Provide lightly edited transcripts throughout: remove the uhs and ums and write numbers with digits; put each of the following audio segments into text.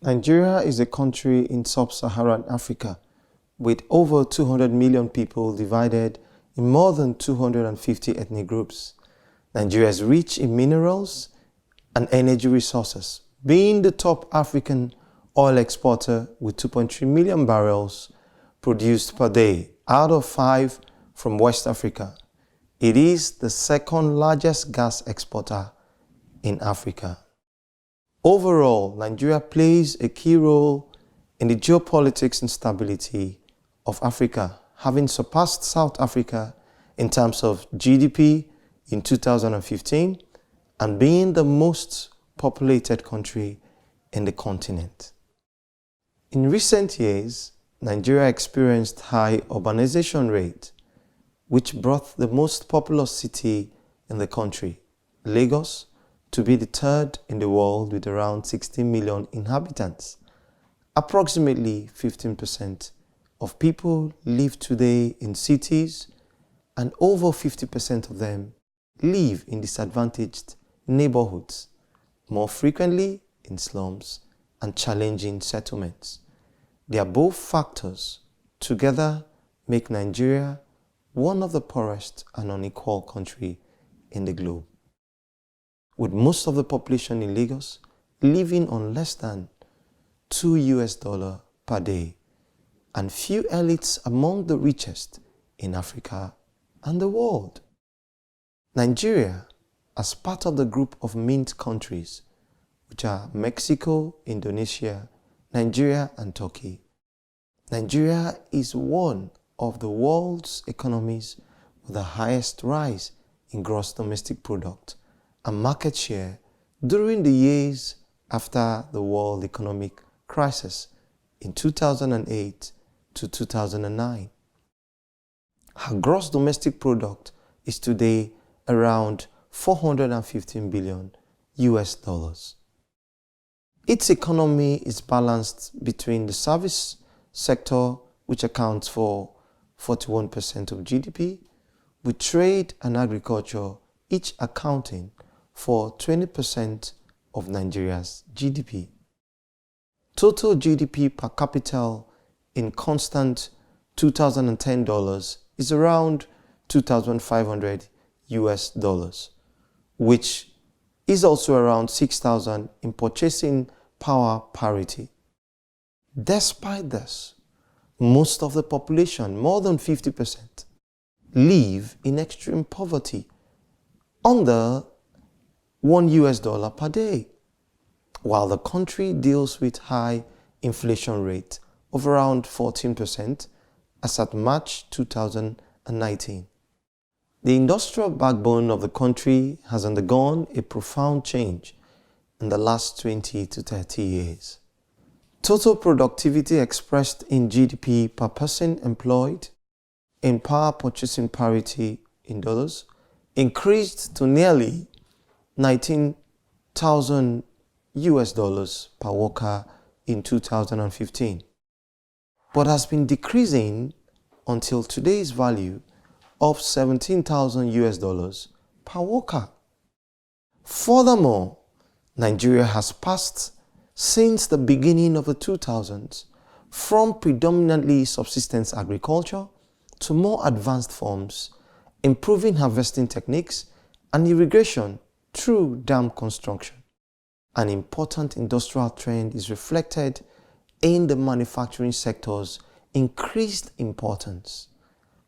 Nigeria is a country in sub-Saharan Africa with over 200 million people divided in more than 250 ethnic groups. Nigeria is rich in minerals and energy resources, being the top African oil exporter with 2.3 million barrels produced per day out of 5 from West Africa. It is the second largest gas exporter in Africa. Overall, Nigeria plays a key role in the geopolitics and stability of Africa, having surpassed South Africa in terms of GDP in 2015 and being the most populated country in the continent. In recent years, Nigeria experienced high urbanization rate, which brought the most populous city in the country, Lagos, to be the third in the world with around 16 million inhabitants. Approximately 15% of people live today in cities, and over 50% of them live in disadvantaged neighborhoods, more frequently in slums and challenging settlements. The above factors together make Nigeria one of the poorest and unequal countries in the globe, with most of the population in Lagos living on less than $2 per day, and few elites among the richest in Africa and the world. Nigeria, as part of the group of mint countries, which are Mexico, Indonesia, Nigeria, and Turkey. Nigeria is one of the world's economies with the highest rise in gross domestic product and market share during the years after the world economic crisis in 2008 to 2009. Our gross domestic product is today around $415 billion. Its economy is balanced between the service sector, which accounts for 41% of GDP, with trade and agriculture each accounting for 20% of Nigeria's GDP. Total GDP per capita in constant 2010 dollars is around $2,500, which is also around 6,000 in purchasing power parity. Despite this, most of the population, more than 50%, live in extreme poverty, under $1 per day, while the country deals with high inflation rate of around 14% as at March 2019. The industrial backbone of the country has undergone a profound change in the last 20 to 30 years. Total productivity expressed in GDP per person employed in power purchasing parity in dollars increased to nearly $19,000 per worker in 2015, but has been decreasing until today's value of $17,000 per worker. Furthermore, Nigeria has passed since the beginning of the 2000s from predominantly subsistence agriculture to more advanced forms, improving harvesting techniques and irrigation through dam construction. An important industrial trend is reflected in the manufacturing sector's increased importance,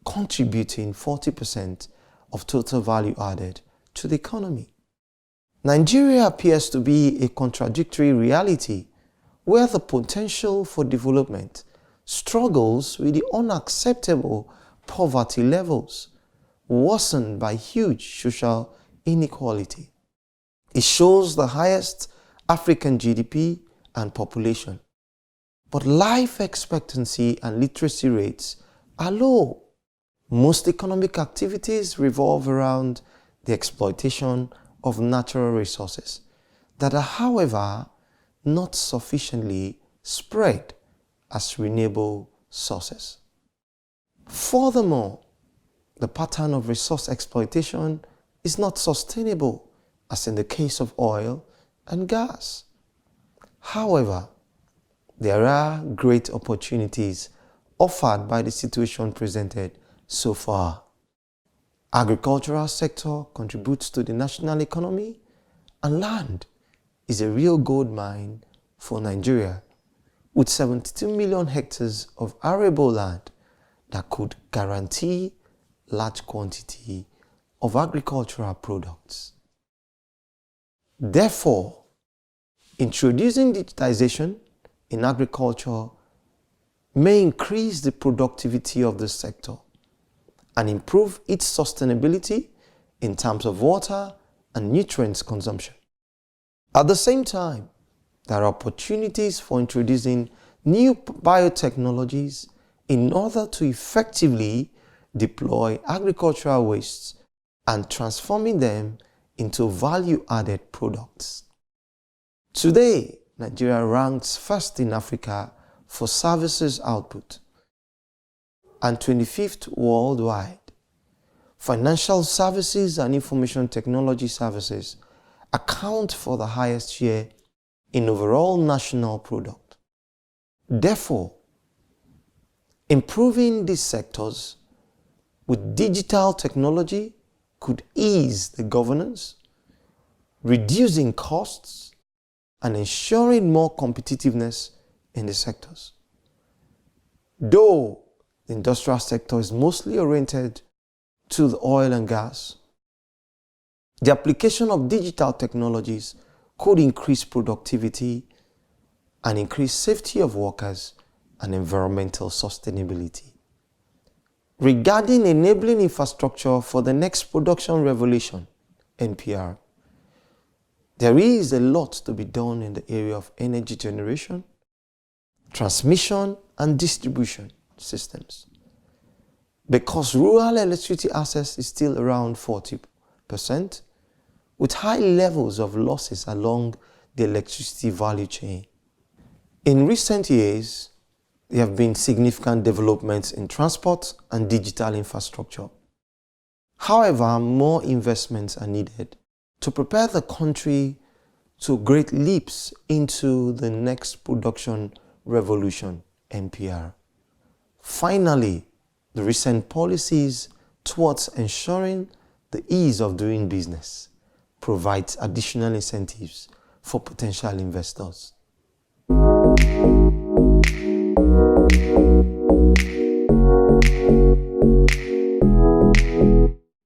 contributing 40% of total value added to the economy. Nigeria appears to be a contradictory reality where the potential for development struggles with the unacceptable poverty levels, worsened by huge social inequality. It shows the highest African GDP and population, but life expectancy and literacy rates are low. Most economic activities revolve around the exploitation of natural resources that are, however, not sufficiently spread as renewable sources. Furthermore, the pattern of resource exploitation is not sustainable, as in the case of oil and gas. However, there are great opportunities offered by the situation presented so far. Agricultural sector contributes to the national economy, and land is a real gold mine for Nigeria, with 72 million hectares of arable land that could guarantee large quantity of agricultural products. Therefore, introducing digitization in agriculture may increase the productivity of the sector and improve its sustainability in terms of water and nutrients consumption. At the same time, there are opportunities for introducing new biotechnologies in order to effectively deploy agricultural wastes and transforming them into value-added products. Today, Nigeria ranks first in Africa for services output and 25th worldwide. Financial services and information technology services account for the highest share in overall national product. Therefore, improving these sectors with digital technology could ease the governance, reducing costs, and ensuring more competitiveness in the sectors. Though the industrial sector is mostly oriented to the oil and gas, the application of digital technologies could increase productivity and increase safety of workers and environmental sustainability. Regarding enabling infrastructure for the next production revolution, NPR, there is a lot to be done in the area of energy generation, transmission, and distribution systems. Because rural electricity access is still around 40%, with high levels of losses along the electricity value chain. In recent years, there have been significant developments in transport and digital infrastructure. However, more investments are needed to prepare the country to great leaps into the next production revolution, NPR. Finally, the recent policies towards ensuring the ease of doing business provides additional incentives for potential investors.